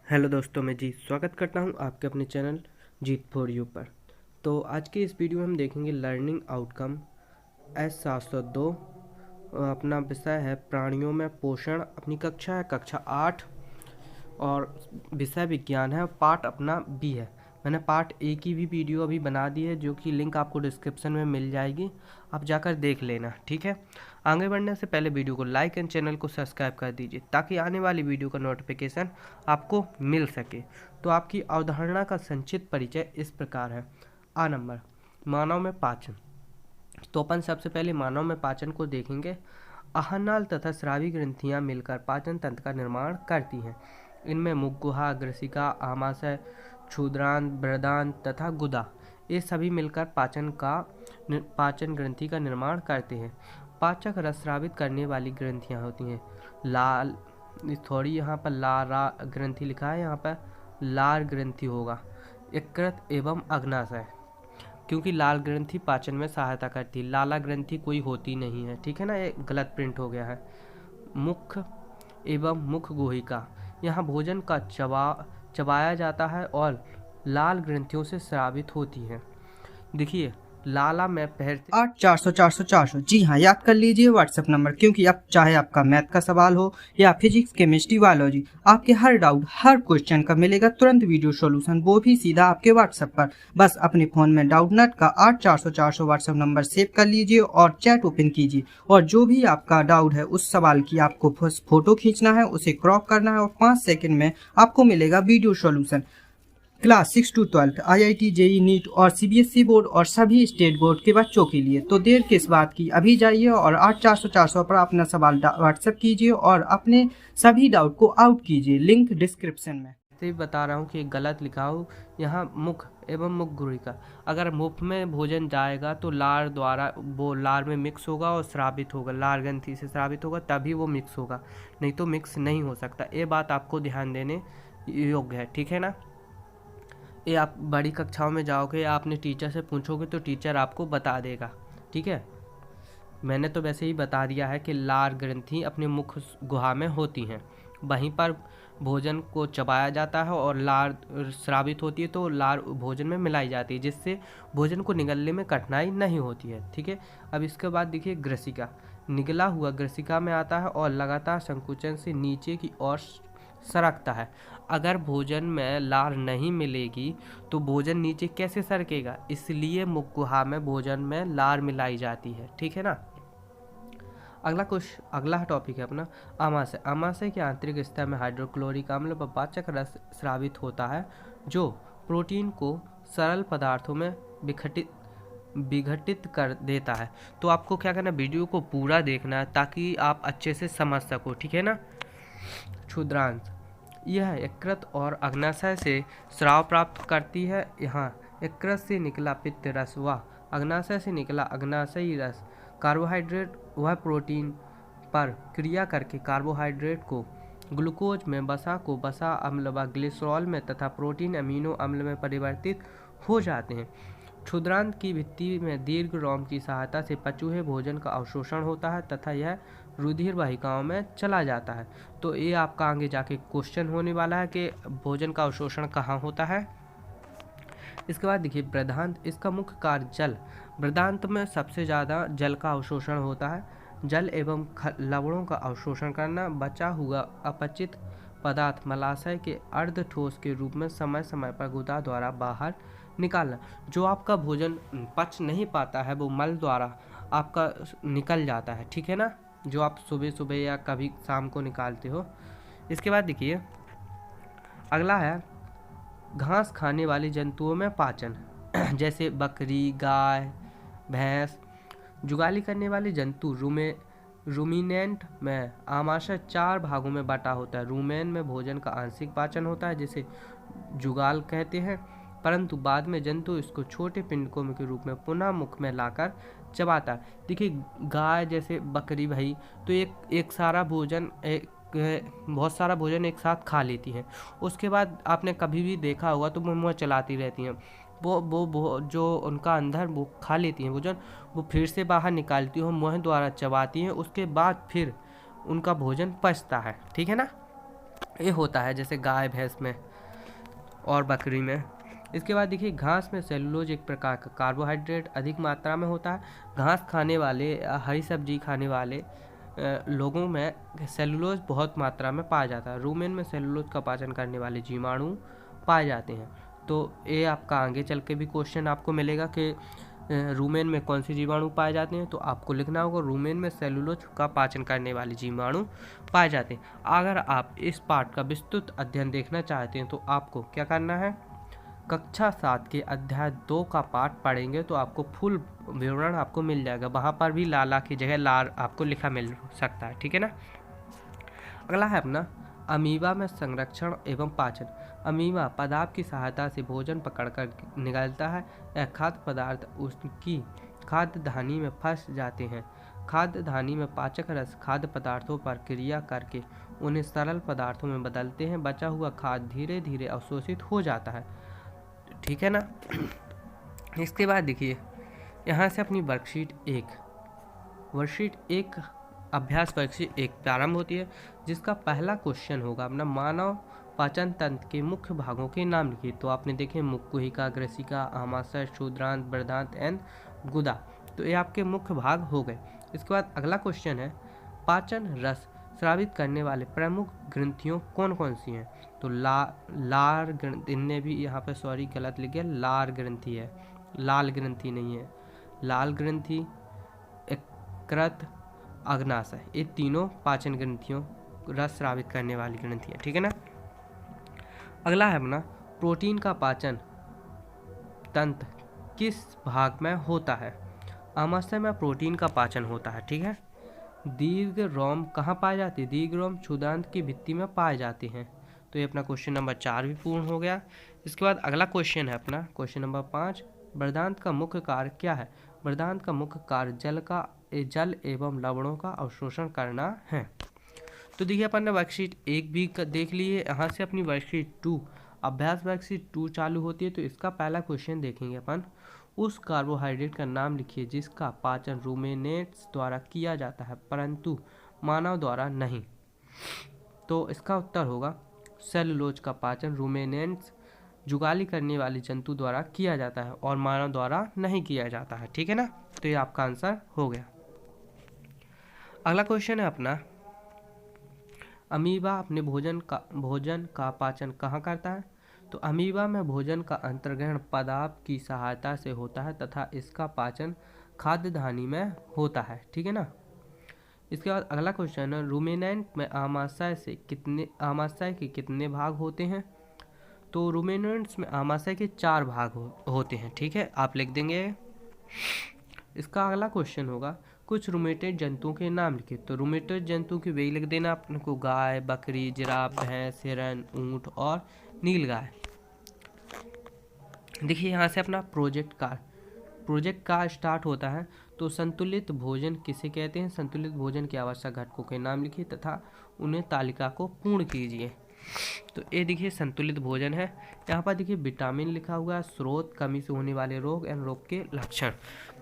Hello दोस्तों, मैं जीत स्वागत करता हूं आपके अपने चैनल जीत फॉर यू पर। तो आज की इस वीडियो में हम देखेंगे लर्निंग आउटकम S702। अपना विषय है प्राणियों में पोषण। अपनी कक्षा है कक्षा 8 और विषय विज्ञान है। पार्ट अपना बी है। मैंने पार्ट ए की भी वीडियो अभी बना दी है, जो कि लिंक आपको डिस्क्रिप्शन में मिल जाएगी, आप जाकर देख लेना। ठीक है, आगे बढ़ने से पहले वीडियो को लाइक एंड चैनल को सब्सक्राइब कर दीजिए ताकि आने वाली वीडियो का नोटिफिकेशन आपको मिल सके। तो आपकी अवधारणा का संक्षिप्त परिचय इस प्रकार है। आ नंबर, मानव में पाचन। तो अपन सबसे पहले मानव में पाचन को देखेंगे। आहारनाल तथा स्रावी ग्रंथियां मिलकर पाचन तंत्र का निर्माण करती हैं। इनमें मुख गुहा, ग्रसिका, आमाशय, क्षुद्रांत, बृहदांत तथा गुदा, ये सभी मिलकर पाचन ग्रंथि का निर्माण करते हैं। पाचक रस स्रावित करने वाली ग्रंथियां होती हैं। लाल, थोड़ी यहाँ पर लारा ग्रंथि लिखा है, यहाँ पर लार ग्रंथि होगा। यकृत एवं अग्नाशय, क्योंकि लाल ग्रंथि पाचन में सहायता करती है, लाला ग्रंथि कोई होती नहीं है। ठीक है ना, ये गलत प्रिंट हो गया है। मुख एवं मुख गुहिका, यहाँ भोजन का चबाया जाता है और लाल ग्रंथियों से स्रावित होती है। देखिए, लाला में पैर 8 400 400 400 जी हाँ, याद कर लीजिए व्हाट्सएप नंबर, क्योंकि अब चाहे आपका मैथ का सवाल हो या फिजिक्स, केमिस्ट्री, बायोलॉजी, आपके हर डाउट, हर क्वेश्चन का मिलेगा तुरंत वीडियो सॉल्यूशन, वो भी सीधा आपके व्हाट्सएप पर। बस अपने फोन में डाउटनेट का 8 400 400 व्हाट्सएप नंबर सेव कर लीजिए और चैट ओपन कीजिए, और जो भी आपका डाउट है उस सवाल की आपको फोटो खींचना है, उसे क्रॉप करना है और 5 सेकंड में आपको मिलेगा video solution. Class 6 to 12 IIT, JEE, NEET और CBSE बोर्ड और सभी स्टेट बोर्ड के बच्चों के लिए। तो देर किस बात की, अभी जाइए और 8 400 400 पर अपना सवाल व्हाट्सएप कीजिए और अपने सभी डाउट को आउट कीजिए, लिंक डिस्क्रिप्शन में। से बता रहा हूँ कि गलत लिखा हो। यहाँ मुख एवं मुख गुहिका, अगर मुख में भोजन जाएगा तो लार द्वारा वो लार में मिक्स होगा और स्रावित होगा, लार ग्रंथि से स्रावित होगा, तभी वो मिक्स होगा, नहीं तो मिक्स नहीं हो सकता। ये बात आपको ध्यान देने योग्य है। ठीक है ना, ये आप बड़ी कक्षाओं में जाओगे, आपने टीचर से पूछोगे तो टीचर आपको बता देगा। ठीक है, मैंने तो वैसे ही बता दिया है कि लार ग्रंथि अपने मुख गुहा में होती हैं, वहीं पर भोजन को चबाया जाता है और लार स्रावित होती है, तो लार भोजन में मिलाई जाती है, जिससे भोजन को निगलने में कठिनाई नहीं होती है। ठीक है, अब इसके बाद देखिए ग्रसिका, निगला हुआ ग्रसिका में आता है और लगातार संकुचन से नीचे की ओर सरकता है। अगर भोजन में लार नहीं मिलेगी तो भोजन नीचे कैसे सरकेगा, इसलिए मुख गुहा में भोजन में लार मिलाई जाती है। ठीक है ना, अगला टॉपिक है अपना आमाशय। आमाशय के आंतरिक स्तर में हाइड्रोक्लोरिक अम्ल व पाचक रस स्रावित होता है, जो प्रोटीन को सरल पदार्थों में विघटित कर देता है। तो आपको क्या करना है, वीडियो को पूरा देखना है ताकि आप अच्छे से समझ सको। ठीक है ना। क्षुद्रांश, यह यकृत और अग्नाशय से स्राव प्राप्त करती है। यहाँ यकृत से निकला पित्त रस व अग्नाशय से निकला अग्नाशयी रस कार्बोहाइड्रेट वह प्रोटीन पर क्रिया करके कार्बोहाइड्रेट को ग्लूकोज में, वसा को वसा अम्ल व ग्लिसरॉल में तथा प्रोटीन अमीनो अम्ल में परिवर्तित हो जाते हैं। क्षुद्रांत की भित्ति में दीर्घ रोम की सहायता से पचूहे भोजन का अवशोषण होता है तथा यह रुधिर वाहिकाओं में चला जाता है। तो ये आपका आगे जाके क्वेश्चन होने वाला है कि भोजन का अवशोषण कहाँ होता है। इसके बाद देखिए बृहदांत, इसका मुख्य कार्य जल। बृहदांत में सबसे ज़्यादा जल का अवशोषण होता है। जल एवं लवणों का अवशोषण करना, बचा हुआ अपचित पदार्थ मलाशय के अर्ध ठोस के रूप में समय समय पर गुदा द्वारा बाहर निकालना। जो आपका भोजन पच नहीं पाता है वो मल द्वारा आपका निकल जाता है। ठीक है ना, जो आप सुबह सुबह या कभी शाम को निकालते हो। इसके बाद देखिए अगला है घास खाने वाले जंतुओं में पाचन जैसे बकरी, गाय, भैंस। जुगाली करने वाले जंतु रूमिनेंट में आमाशय 4 भागों में बटा होता है। रूमेन में भोजन का आंशिक पाचन होता है, जिसे जुगाल कहते हैं, परंतु बाद में जंतु इसको छोटे पिंडकों के रूप में पुनः मुख में लाकर चबाता है। देखिए गाय जैसे बकरी भाई, तो एक सारा भोजन बहुत सारा भोजन एक साथ खा लेती हैं। उसके बाद आपने कभी भी देखा होगा तो मुँह चलाती रहती हैं। वो जो उनका अंदर वो खा लेती हैं भोजन, वो फिर से बाहर निकालती हैं, मुँह द्वारा चबाती हैं, उसके बाद फिर उनका भोजन पचता है। ठीक है ना। ये होता है जैसे गाय भैंस में और बकरी में। इसके बाद देखिए घास में सेलुलोज एक प्रकार का कार्बोहाइड्रेट अधिक मात्रा में होता है। घास खाने वाले हरी सब्जी खाने वाले लोगों में सेलुलोज बहुत मात्रा में पाया जाता है। रूमेन में सेलुलोज का पाचन करने वाले जीवाणु पाए जाते हैं। तो ये आपका आगे चल के भी क्वेश्चन आपको मिलेगा कि रूमेन में कौन से जीवाणु पाए जाते हैं, तो आपको लिखना होगा रूमेन में सेलुलोज का पाचन करने वाले जीवाणु पाए जाते हैं। अगर आप इस पार्ट का विस्तृत अध्ययन देखना चाहते हैं तो आपको क्या करना है, कक्षा 7 के अध्याय 2 का पाठ पढ़ेंगे तो आपको फुल विवरण आपको मिल जाएगा। वहाँ पर भी लाला की जगह लार आपको लिखा मिल सकता है, ठीक है ना। अगला है अपना अमीबा में संरक्षण एवं पाचन। अमीबा पदार्थ की सहायता से भोजन पकड़कर निगलता है। यह खाद्य पदार्थ उसकी खाद्य धानी में फंस जाते हैं। खाद्य धानी में पाचक रस खाद्य पदार्थों पर क्रिया करके उन्हें सरल पदार्थों में बदलते हैं। बचा हुआ खाद्य धीरे धीरे अवशोषित हो जाता है, ठीक है ना। इसके बाद देखिए यहाँ से अपनी वर्कशीट एक अभ्यास वर्कशीट 1 प्रारंभ होती है, जिसका पहला क्वेश्चन होगा अपना मानव पाचन तंत्र के मुख्य भागों के नाम लिखिए। तो आपने देखे मुक्कुहिका, ग्रसिका, आमाशय, क्षुद्रांत, बृहदांत एंड गुदा। तो ये आपके मुख्य भाग हो गए। इसके बाद अगला क्वेश्चन है पाचन रस स्रावित करने वाले प्रमुख ग्रंथियों कौन कौन सी हैं। तो लार ग्रंथि, इनने भी यहाँ पे सॉरी गलत लिख गया, लार ग्रंथि है, लाल ग्रंथि नहीं है। लाल ग्रंथि, यकृत, अग्नाशय, ये तीनों पाचन ग्रंथियों रस स्रावित करने वाली ग्रंथियाँ, ठीक है ना। अगला है अपना प्रोटीन का पाचन तंत्र किस भाग में होता है। आमाशय में प्रोटीन का पाचन होता है, ठीक है। दीर्घ रोम कहाँ पाए जाते हैं, दीर्घ रोम क्षुद्रांत की भित्ति में पाए जाते हैं। तो ये अपना क्वेश्चन नंबर 4 भी पूर्ण हो गया। इसके बाद अगला क्वेश्चन है अपना क्वेश्चन नंबर 5, बृहदांत का मुख्य कार्य क्या है। बृहदांत का मुख्य कार्य जल एवं लवणों का अवशोषण करना है। तो देखिए अपन ने वर्कशीट 1 भी देख ली है। यहाँ से अपनी वर्कशीट 2 अभ्यास वर्कशीट 2 चालू होती है। तो इसका पहला क्वेश्चन देखेंगे अपन, उस कार्बोहाइड्रेट का नाम लिखिए जिसका पाचन रूमेनेट्स द्वारा किया जाता है परंतु मानव द्वारा नहीं। तो इसका उत्तर होगा सेलुलोज का पाचन रूमेनेट्स जुगाली करने वाले जंतु द्वारा किया जाता है और मानव द्वारा नहीं किया जाता है, ठीक है ना। तो ये आपका आंसर हो गया। अगला क्वेश्चन है अपना अमीबा अपने भोजन का पाचन कहाँ करता है। तो अमीबा में भोजन का अंतर्ग्रहण पदार्थ की सहायता से होता है तथा इसका पाचन खाद्य धानी में होता है, ठीक है ना। इसके बाद अगला क्वेश्चन है रूमेनेंट में आमाशय के कितने भाग होते हैं। तो रूमेनेंट्स में आमाशय के 4 भाग होते हैं, ठीक है, आप लिख देंगे। इसका अगला क्वेश्चन होगा कुछ रूमेटेड जंतुओं के नाम लिखिए। तो रूमेटेड जंतु की वही लिख देना अपने को, गाय, बकरी, जिराफ, भैंस, हिरन, ऊंट और नीलगाय। देखिए यहाँ से अपना प्रोजेक्ट का स्टार्ट होता है। तो संतुलित भोजन किसे कहते हैं, संतुलित भोजन के आवश्यक घटकों के नाम लिखिए तथा उन्हें तालिका को पूर्ण कीजिए। तो ये देखिए संतुलित भोजन है। यहाँ पर देखिए विटामिन लिखा हुआ है, स्रोत, कमी से होने वाले रोग एवं रोग के लक्षण।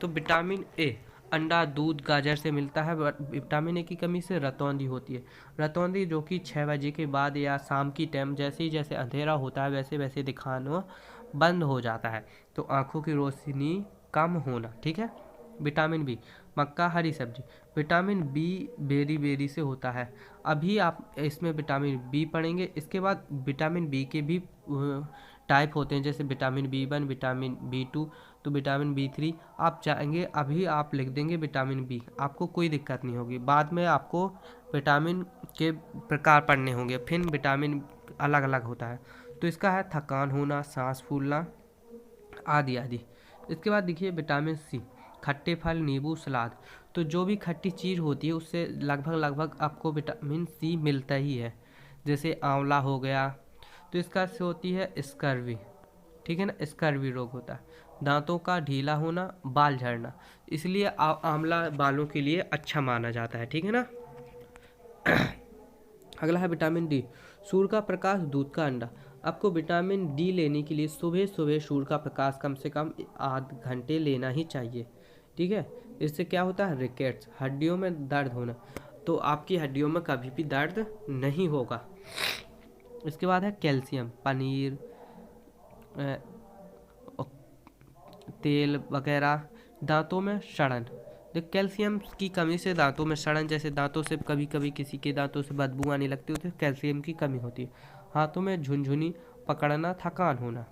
तो विटामिन ए अंडा, दूध, गाजर से मिलता है। विटामिन ए की कमी से रतौंधी होती है। रतौंधी जो कि 6 बजे के बाद या शाम की टाइम जैसे अंधेरा होता है वैसे वैसे दिखाना बंद हो जाता है। तो आँखों की रोशनी कम होना, ठीक है। विटामिन बी मक्का, हरी सब्जी। विटामिन बी बेरी से होता है। अभी आप इसमें विटामिन बी पढ़ेंगे। इसके बाद विटामिन बी के भी टाइप होते हैं, जैसे विटामिन B1, विटामिन B2, तो विटामिन B3 आप चाहेंगे अभी आप लिख देंगे विटामिन बी, आपको कोई दिक्कत नहीं होगी। बाद में आपको विटामिन के प्रकार पढ़ने होंगे, फिर विटामिन अलग अलग होता है। तो इसका है थकान होना, सांस फूलना आदि आदि। इसके बाद देखिए विटामिन सी खट्टे फल, नींबू, सलाद। तो जो भी खट्टी चीज़ होती है उससे लगभग आपको विटामिन सी मिलता ही है। जैसे आंवला हो गया, तो इसका से होती है स्कर्वी, ठीक है ना, स्कर्वी रोग होता है। दांतों का ढीला होना, बाल झड़ना, इसलिए आंवला बालों के लिए अच्छा माना जाता है, ठीक है ना। अगला है विटामिन डी, सूर्य का प्रकाश, दूध का अंडा। आपको विटामिन डी लेने के लिए सुबह सूर्य का प्रकाश कम से कम आध घंटे लेना ही चाहिए, ठीक है। इससे क्या होता है, रिकेट्स, हड्डियों में दर्द होना। तो आपकी हड्डियों में कभी भी दर्द नहीं होगा। इसके बाद है कैल्शियम, पनीर, तेल वगैरह। दांतों में सड़न, देख कैल्शियम की कमी से दांतों में सड़न, जैसे दांतों से कभी कभी किसी के दांतों से बदबू आने लगती है, तो कैल्शियम की कमी होती है। हाथों में झुनझुनी पकड़ना, थकान होना।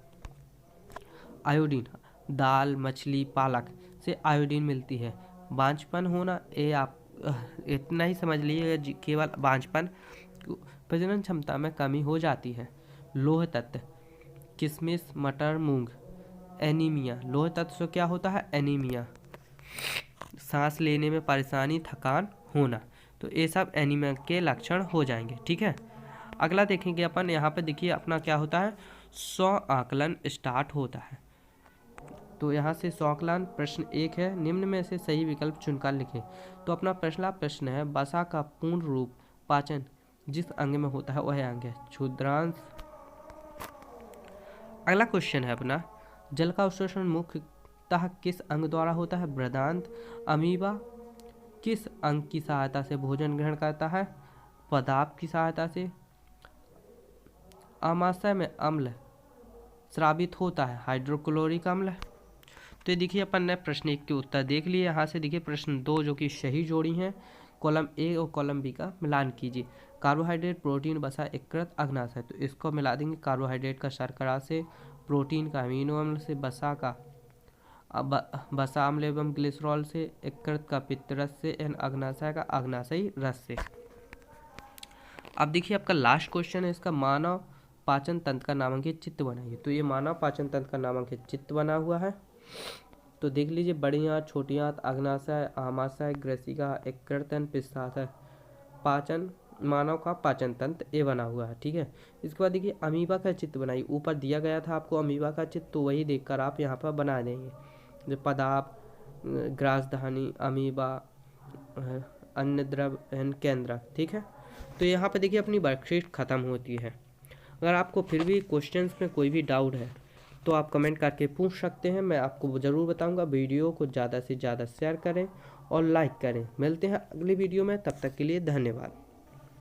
आयोडीन, दाल, मछली, पालक से आयोडीन मिलती है। बांझपन होना, ये आप इतना ही समझ लीजिए, केवल बांझपन, प्रजनन क्षमता में कमी हो जाती है। लोह तत्व, किशमिश, मटर, मूंग। एनीमिया, लोह तत्व से क्या होता है? एनीमिया, सांस लेने में परेशानी, थकान होना। तो ये सब एनीमिया के लक्षण हो जाएंगे, ठीक है। अगला देखेंगे अपन, यहाँ पे देखिए अपना क्या होता है, 100 आकलन स्टार्ट होता है। तो यहाँ से 100 आकलन, प्रश्न 1 है, निम्न में से सही विकल्प चुनकर लिखें। तो अपना पहला प्रश्न है, वसा का पूर्ण रूप पाचन जिस अंग में होता है वह अंग है क्षुद्रांश। अगला क्वेश्चन है अपना, जल का अवशोषण मुख्यतः किस अंग द्वारा होता है? बृहदान्त्र। अमीबा किस अंग की सहायता से भोजन ग्रहण करता है? पदार्थ की सहायता से। आमाशय में अम्ल स्रावित होता है, हाइड्रोक्लोरिक अम्ल। तो ये देखिए अपन ने प्रश्न 1 के उत्तर देख लिए। यहाँ से देखिए प्रश्न 2 जो कि सही जोड़ी हैं, कॉलम ए और कॉलम बी का मिलान कीजिए। कार्बोहाइड्रेट, प्रोटीन, वसा, यकृत, अग्नाशय। तो इसको मिला देंगे, कार्बोहाइड्रेट का शर्करा से, प्रोटीन का अमीनो अम्ल से, वसा का वसा अम्ल एवं ग्लिसरॉल से, यकृत का पित्त रस से, एवं अग्नाशय का अग्नाशयी रस से। अब देखिए आपका लास्ट क्वेश्चन है इसका, मानव पाचन तंत्र का नामांकित चित्र बनाइए। तो ये मानव पाचन तंत्र का नामांकित चित्र बना हुआ है। तो देख लीजिए, बड़ी आंत, छोटी आंत, अग्नाशय, आमाशय, ग्रसिका, यकृतन, पित्ताशय। पाचन, मानव का पाचन तंत्र ये बना हुआ है, ठीक है। इसके बाद देखिए अमीबा का चित्र बनाइए। ऊपर दिया गया था आपको अमीबा का चित्र, तो वही देखकर आप यहाँ पर बना देंगे। जो पदार्थ, ग्रासधानी, अमीबा, अन्य द्रव, केंद्रक, ठीक है। तो यहाँ पे देखिए अपनी वर्कशीट खत्म होती है। अगर आपको फिर भी क्वेश्चंस में कोई भी डाउट है तो आप कमेंट करके पूछ सकते हैं, मैं आपको ज़रूर बताऊंगा। वीडियो को ज़्यादा से ज़्यादा शेयर करें और लाइक करें। मिलते हैं अगली वीडियो में, तब तक के लिए धन्यवाद।